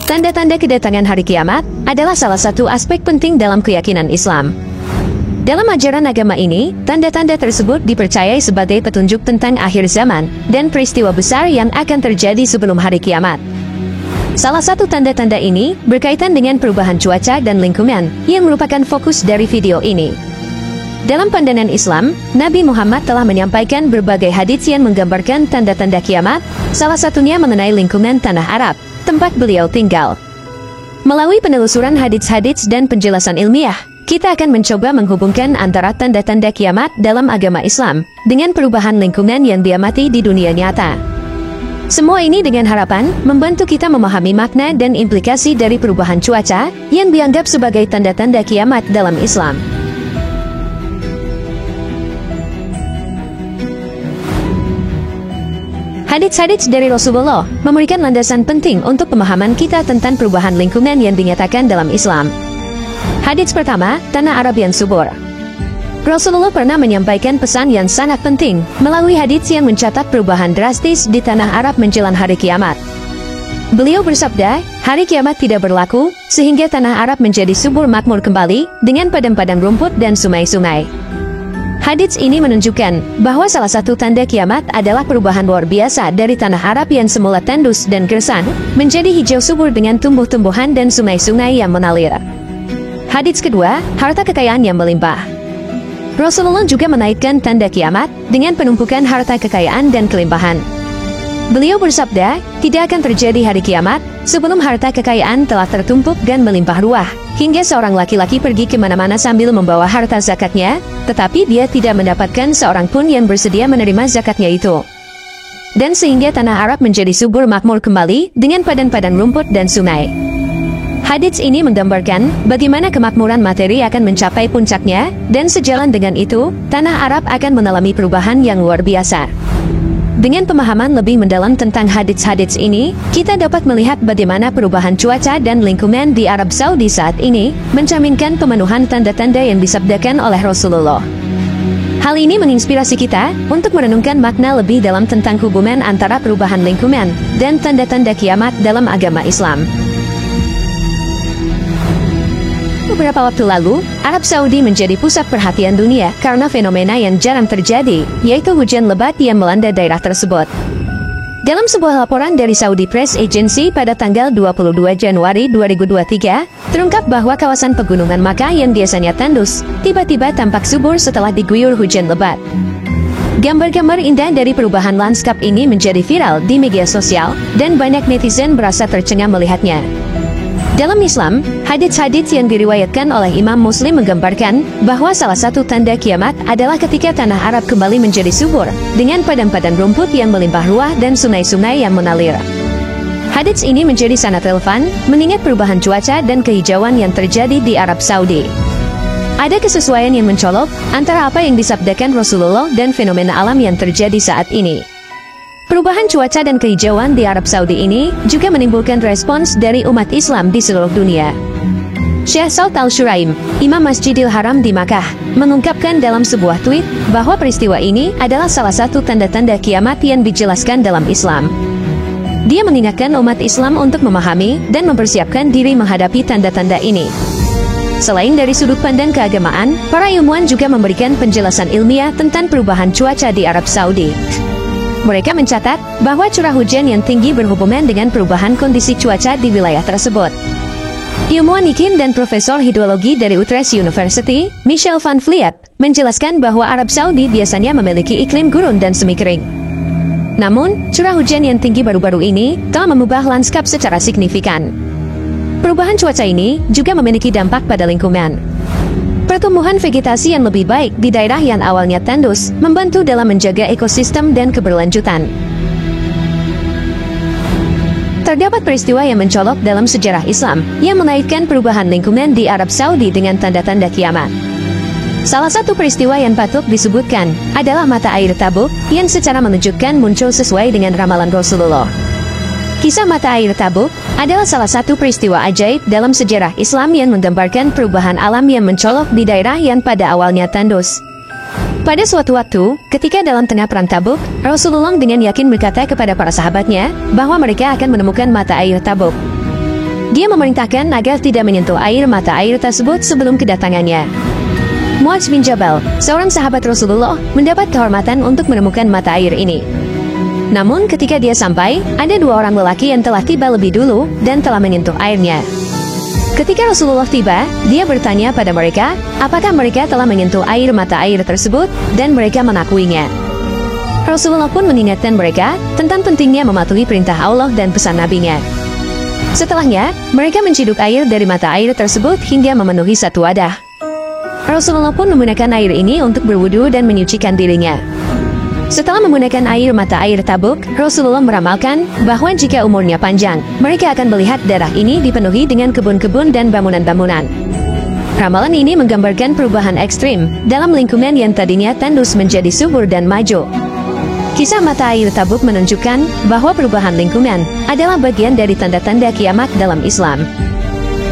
Tanda-tanda kedatangan hari kiamat adalah salah satu aspek penting dalam keyakinan Islam. Dalam ajaran agama ini, tanda-tanda tersebut dipercayai sebagai petunjuk tentang akhir zaman dan peristiwa besar yang akan terjadi sebelum hari kiamat. Salah satu tanda-tanda ini berkaitan dengan perubahan cuaca dan lingkungan yang merupakan fokus dari video ini. Dalam pandangan Islam, Nabi Muhammad telah menyampaikan berbagai hadits yang menggambarkan tanda-tanda kiamat, salah satunya mengenai lingkungan tanah Arab, tempat beliau tinggal. Melalui penelusuran hadits-hadits dan penjelasan ilmiah, kita akan mencoba menghubungkan antara tanda-tanda kiamat dalam agama Islam dengan perubahan lingkungan yang diamati di dunia nyata. Semua ini dengan harapan membantu kita memahami makna dan implikasi dari perubahan cuaca yang dianggap sebagai tanda-tanda kiamat dalam Islam. Hadits-hadits dari Rasulullah memberikan landasan penting untuk pemahaman kita tentang perubahan lingkungan yang dinyatakan dalam Islam. Hadits pertama, tanah Arab yang subur. Rasulullah pernah menyampaikan pesan yang sangat penting melalui hadits yang mencatat perubahan drastis di tanah Arab menjelang hari kiamat. Beliau bersabda, hari kiamat tidak berlaku, sehingga tanah Arab menjadi subur makmur kembali dengan padang-padang rumput dan sungai-sungai. Hadits ini menunjukkan bahwa salah satu tanda kiamat adalah perubahan luar biasa dari tanah Arab yang semula tandus dan gersang, menjadi hijau subur dengan tumbuh-tumbuhan dan sungai-sungai yang mengalir. Hadits kedua, harta kekayaan yang melimpah. Rasulullah juga menaikkan tanda kiamat dengan penumpukan harta kekayaan dan kelimpahan. Beliau bersabda, tidak akan terjadi hari kiamat sebelum harta kekayaan telah tertumpuk dan melimpah ruah, hingga seorang laki-laki pergi kemana-mana sambil membawa harta zakatnya, tetapi dia tidak mendapatkan seorang pun yang bersedia menerima zakatnya itu. Dan sehingga tanah Arab menjadi subur makmur kembali dengan padang-padang rumput dan sungai. Hadits ini menggambarkan bagaimana kemakmuran materi akan mencapai puncaknya, dan sejalan dengan itu, tanah Arab akan mengalami perubahan yang luar biasa. Dengan pemahaman lebih mendalam tentang hadits-hadits ini, kita dapat melihat bagaimana perubahan cuaca dan lingkungan di Arab Saudi saat ini mencerminkan pemenuhan tanda-tanda yang disabdakan oleh Rasulullah. Hal ini menginspirasi kita untuk merenungkan makna lebih dalam tentang hubungan antara perubahan lingkungan dan tanda-tanda kiamat dalam agama Islam. Beberapa waktu lalu, Arab Saudi menjadi pusat perhatian dunia karena fenomena yang jarang terjadi, yaitu hujan lebat yang melanda daerah tersebut. Dalam sebuah laporan dari Saudi Press Agency pada tanggal 22 Januari 2023, terungkap bahwa kawasan pegunungan Makkah yang biasanya tandus, tiba-tiba tampak subur setelah diguyur hujan lebat. Gambar-gambar indah dari perubahan lanskap ini menjadi viral di media sosial, dan banyak netizen merasa tercengang melihatnya. Dalam Islam, hadits-hadits yang diriwayatkan oleh Imam Muslim menggambarkan bahwa salah satu tanda kiamat adalah ketika tanah Arab kembali menjadi subur, dengan padang-padang rumput yang melimpah ruah dan sungai-sungai yang mengalir. Hadits ini menjadi sangat relevan, mengingat perubahan cuaca dan kehijauan yang terjadi di Arab Saudi. Ada kesesuaian yang mencolok antara apa yang disabdakan Rasulullah dan fenomena alam yang terjadi saat ini. Perubahan cuaca dan kehijauan di Arab Saudi ini juga menimbulkan respons dari umat Islam di seluruh dunia. Syekh Saud Al-Shuraim, Imam Masjidil Haram di Makkah, mengungkapkan dalam sebuah tweet bahwa peristiwa ini adalah salah satu tanda-tanda kiamat yang dijelaskan dalam Islam. Dia mengingatkan umat Islam untuk memahami dan mempersiapkan diri menghadapi tanda-tanda ini. Selain dari sudut pandang keagamaan, para ilmuwan juga memberikan penjelasan ilmiah tentang perubahan cuaca di Arab Saudi. Mereka mencatat bahwa curah hujan yang tinggi berhubungan dengan perubahan kondisi cuaca di wilayah tersebut. Ilmuwan iklim dan Profesor Hidrologi dari Utrecht University, Michel van Vliet, menjelaskan bahwa Arab Saudi biasanya memiliki iklim gurun dan semi kering. Namun, curah hujan yang tinggi baru-baru ini telah mengubah lanskap secara signifikan. Perubahan cuaca ini juga memiliki dampak pada lingkungan. Pertumbuhan vegetasi yang lebih baik di daerah yang awalnya tandus membantu dalam menjaga ekosistem dan keberlanjutan. Terdapat peristiwa yang mencolok dalam sejarah Islam yang mengaitkan perubahan lingkungan di Arab Saudi dengan tanda-tanda kiamat. Salah satu peristiwa yang patut disebutkan adalah mata air Tabuk yang secara menunjukkan muncul sesuai dengan ramalan Rasulullah. Kisah mata air Tabuk adalah salah satu peristiwa ajaib dalam sejarah Islam yang menggambarkan perubahan alam yang mencolok di daerah yang pada awalnya tandus. Pada suatu waktu, ketika dalam tengah perang Tabuk, Rasulullah dengan yakin berkata kepada para sahabatnya bahwa mereka akan menemukan mata air Tabuk. Dia memerintahkan agar tidak menyentuh air mata air tersebut sebelum kedatangannya. Muadz bin Jabal, seorang sahabat Rasulullah, mendapat kehormatan untuk menemukan mata air ini. Namun ketika dia sampai, ada dua orang lelaki yang telah tiba lebih dulu dan telah menyentuh airnya. Ketika Rasulullah tiba, dia bertanya pada mereka, apakah mereka telah menyentuh air mata air tersebut, dan mereka mengakuinya. Rasulullah pun mengingatkan mereka tentang pentingnya mematuhi perintah Allah dan pesan Nabi-Nya. Setelahnya, mereka menciduk air dari mata air tersebut hingga memenuhi satu wadah. Rasulullah pun menggunakan air ini untuk berwudu dan menyucikan dirinya. Setelah menggunakan air mata air Tabuk, Rasulullah meramalkan bahwa jika umurnya panjang, mereka akan melihat daerah ini dipenuhi dengan kebun-kebun dan bangunan-bangunan. Ramalan ini menggambarkan perubahan ekstrim dalam lingkungan yang tadinya tandus menjadi subur dan maju. Kisah mata air Tabuk menunjukkan bahwa perubahan lingkungan adalah bagian dari tanda-tanda kiamat dalam Islam.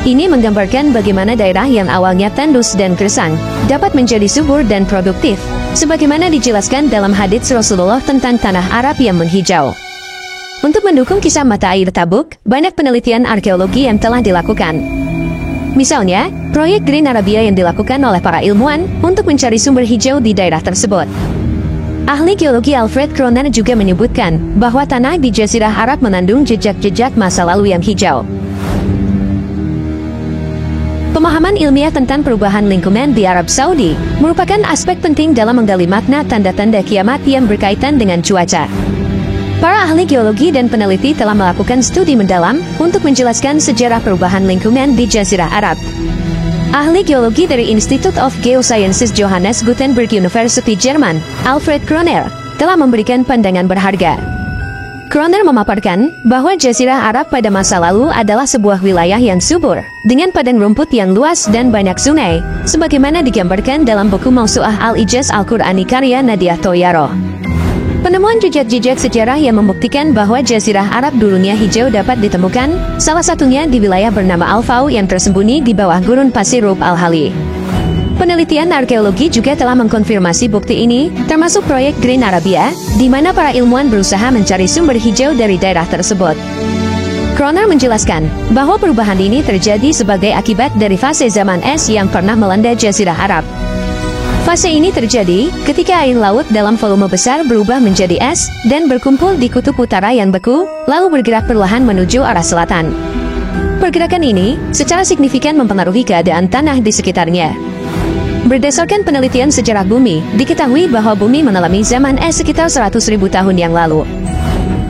Ini menggambarkan bagaimana daerah yang awalnya tandus dan gersang dapat menjadi subur dan produktif, sebagaimana dijelaskan dalam hadits Rasulullah tentang tanah Arab yang menghijau. Untuk mendukung kisah mata air Tabuk, banyak penelitian arkeologi yang telah dilakukan. Misalnya, proyek Green Arabia yang dilakukan oleh para ilmuwan untuk mencari sumber hijau di daerah tersebut. Ahli geologi Alfred Kroner juga menyebutkan bahwa tanah di Jazirah Arab mengandung jejak-jejak masa lalu yang hijau. Pemahaman ilmiah tentang perubahan lingkungan di Arab Saudi merupakan aspek penting dalam menggali makna tanda-tanda kiamat yang berkaitan dengan cuaca. Para ahli geologi dan peneliti telah melakukan studi mendalam untuk menjelaskan sejarah perubahan lingkungan di Jazirah Arab. Ahli geologi dari Institute of Geosciences Johannes Gutenberg University Jerman, Alfred Kroner, telah memberikan pandangan berharga. Kroner memaparkan bahwa Jazirah Arab pada masa lalu adalah sebuah wilayah yang subur, dengan padang rumput yang luas dan banyak sungai, sebagaimana digambarkan dalam buku Mausu'ah Al-Ijaz Al-Qur'ani karya Nadia Toyaro. Penemuan jejak-jejak sejarah yang membuktikan bahwa Jazirah Arab dulunya hijau dapat ditemukan, salah satunya di wilayah bernama Al-Fau yang tersembunyi di bawah gurun pasir Rub Al-Hali. Penelitian arkeologi juga telah mengkonfirmasi bukti ini, termasuk proyek Green Arabia, di mana para ilmuwan berusaha mencari sumber hijau dari daerah tersebut. Kroner menjelaskan bahwa perubahan ini terjadi sebagai akibat dari fase zaman es yang pernah melanda Jazirah Arab. Fase ini terjadi ketika air laut dalam volume besar berubah menjadi es dan berkumpul di kutub utara yang beku, lalu bergerak perlahan menuju arah selatan. Pergerakan ini secara signifikan mempengaruhi keadaan tanah di sekitarnya. Berdasarkan penelitian sejarah bumi, diketahui bahwa bumi mengalami zaman es sekitar 100.000 tahun yang lalu.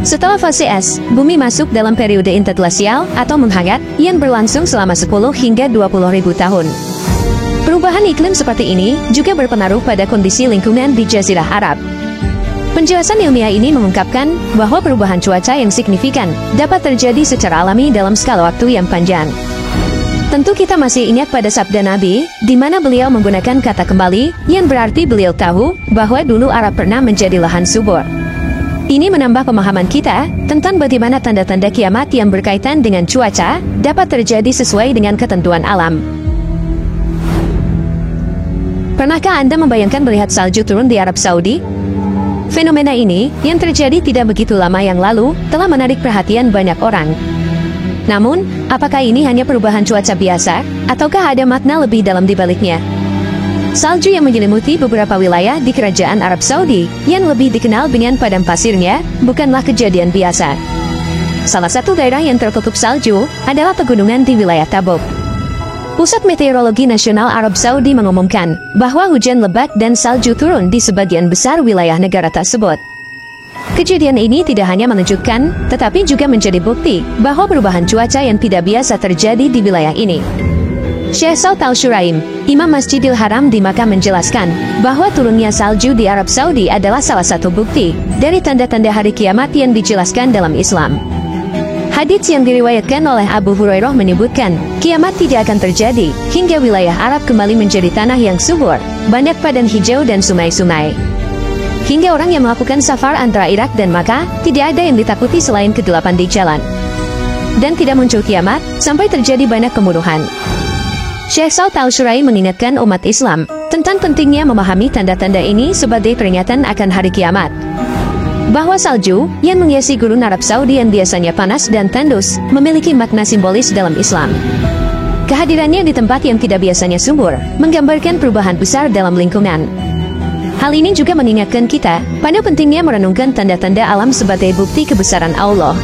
Setelah fase es, bumi masuk dalam periode interglasial atau menghangat yang berlangsung selama 10 hingga 20.000 tahun. Perubahan iklim seperti ini juga berpengaruh pada kondisi lingkungan di Jazirah Arab. Penjelasan ilmiah ini mengungkapkan bahwa perubahan cuaca yang signifikan dapat terjadi secara alami dalam skala waktu yang panjang. Tentu kita masih ingat pada sabda Nabi, di mana beliau menggunakan kata kembali, yang berarti beliau tahu bahwa dulu Arab pernah menjadi lahan subur. Ini menambah pemahaman kita tentang bagaimana tanda-tanda kiamat yang berkaitan dengan cuaca dapat terjadi sesuai dengan ketentuan alam. Pernahkah Anda membayangkan melihat salju turun di Arab Saudi? Fenomena ini, yang terjadi tidak begitu lama yang lalu, telah menarik perhatian banyak orang. Namun, apakah ini hanya perubahan cuaca biasa, ataukah ada makna lebih dalam di baliknya? Salju yang menyelimuti beberapa wilayah di Kerajaan Arab Saudi, yang lebih dikenal dengan padang pasirnya, bukanlah kejadian biasa. Salah satu daerah yang tertutup salju adalah pegunungan di wilayah Tabuk. Pusat Meteorologi Nasional Arab Saudi mengumumkan bahwa hujan lebat dan salju turun di sebagian besar wilayah negara tersebut. Kejadian ini tidak hanya menunjukkan, tetapi juga menjadi bukti bahwa perubahan cuaca yang tidak biasa terjadi di wilayah ini. Syekh Saud Al-Shuraim, Imam Masjidil Haram di Makkah menjelaskan bahwa turunnya salju di Arab Saudi adalah salah satu bukti dari tanda-tanda hari kiamat yang dijelaskan dalam Islam. Hadits yang diriwayatkan oleh Abu Hurairah menyebutkan, kiamat tidak akan terjadi hingga wilayah Arab kembali menjadi tanah yang subur, banyak padang hijau dan sungai-sungai. Hingga orang yang melakukan safar antara Irak dan Makkah, tidak ada yang ditakuti selain kegelapan di jalan. dan tidak muncul kiamat sampai terjadi banyak pembunuhan. Syekh Saud Al-Shuraim mengingatkan umat Islam tentang pentingnya memahami tanda-tanda ini sebagai peringatan akan hari kiamat. Bahwa salju yang menghiasi gurun Arab Saudi yang biasanya panas dan tandus memiliki makna simbolis dalam Islam. Kehadirannya di tempat yang tidak biasanya subur menggambarkan perubahan besar dalam lingkungan. Hal ini juga mengingatkan kita pada pentingnya merenungkan tanda-tanda alam sebagai bukti kebesaran Allah.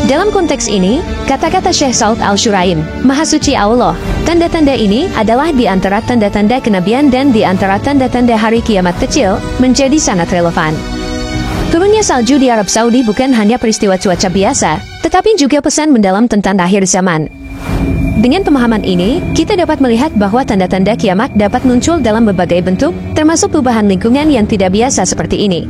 Dalam konteks ini, kata-kata Syekh Saud Al-Shuraim, Maha Suci Allah, tanda-tanda ini adalah di antara tanda-tanda kenabian dan di antara tanda-tanda hari kiamat kecil menjadi sangat relevan. Turunnya salju di Arab Saudi bukan hanya peristiwa cuaca biasa, tetapi juga pesan mendalam tentang akhir zaman. Dengan pemahaman ini, kita dapat melihat bahwa tanda-tanda kiamat dapat muncul dalam berbagai bentuk, termasuk perubahan lingkungan yang tidak biasa seperti ini.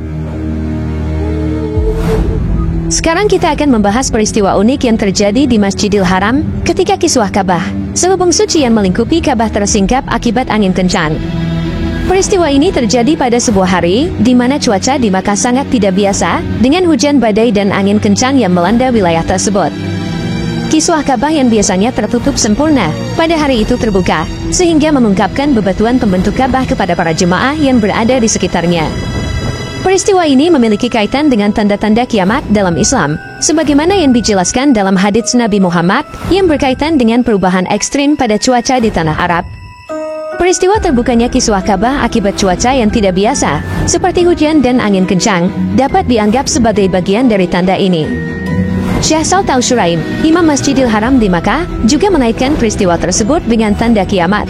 Sekarang kita akan membahas peristiwa unik yang terjadi di Masjidil Haram ketika kiswah Ka'bah. Selubung suci yang melingkupi Ka'bah tersingkap akibat angin kencang. Peristiwa ini terjadi pada sebuah hari di mana cuaca di Makkah sangat tidak biasa, dengan hujan badai dan angin kencang yang melanda wilayah tersebut. Kiswah Ka'bah yang biasanya tertutup sempurna, pada hari itu terbuka, sehingga mengungkapkan bebatuan pembentuk Ka'bah kepada para jemaah yang berada di sekitarnya. Peristiwa ini memiliki kaitan dengan tanda-tanda kiamat dalam Islam, sebagaimana yang dijelaskan dalam hadits Nabi Muhammad yang berkaitan dengan perubahan ekstrim pada cuaca di tanah Arab. Peristiwa terbukanya kiswah Ka'bah akibat cuaca yang tidak biasa, seperti hujan dan angin kencang, dapat dianggap sebagai bagian dari tanda ini. Syekh Saud Al-Shuraim, Imam Masjidil Haram di Makkah, juga mengaitkan peristiwa tersebut dengan tanda kiamat.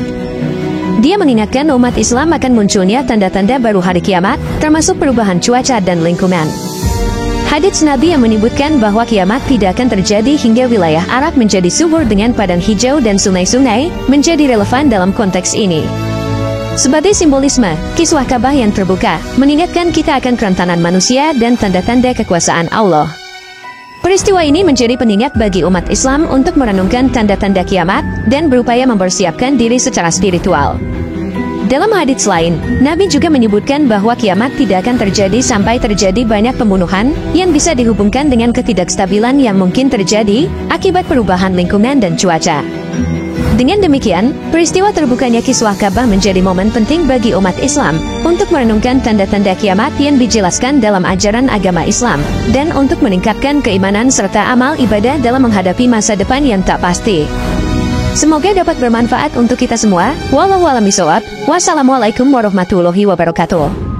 Dia mengingatkan umat Islam akan munculnya tanda-tanda baru hari kiamat, termasuk perubahan cuaca dan lingkungan. Hadits Nabi yang menyebutkan bahwa kiamat tidak akan terjadi hingga wilayah Arab menjadi subur dengan padang hijau dan sungai-sungai, menjadi relevan dalam konteks ini. Sebagai simbolisme, kiswah Ka'bah yang terbuka mengingatkan kita akan kerentanan manusia dan tanda-tanda kekuasaan Allah. Peristiwa ini menjadi pengingat bagi umat Islam untuk merenungkan tanda-tanda kiamat dan berupaya mempersiapkan diri secara spiritual. Dalam hadits lain, Nabi juga menyebutkan bahwa kiamat tidak akan terjadi sampai terjadi banyak pembunuhan yang bisa dihubungkan dengan ketidakstabilan yang mungkin terjadi akibat perubahan lingkungan dan cuaca. Dengan demikian, peristiwa terbukanya kiswah Ka'bah menjadi momen penting bagi umat Islam untuk merenungkan tanda-tanda kiamat yang dijelaskan dalam ajaran agama Islam dan untuk meningkatkan keimanan serta amal ibadah dalam menghadapi masa depan yang tak pasti. Semoga dapat bermanfaat untuk kita semua. Wallahu a'lam bishawab. Wassalamualaikum warahmatullahi wabarakatuh.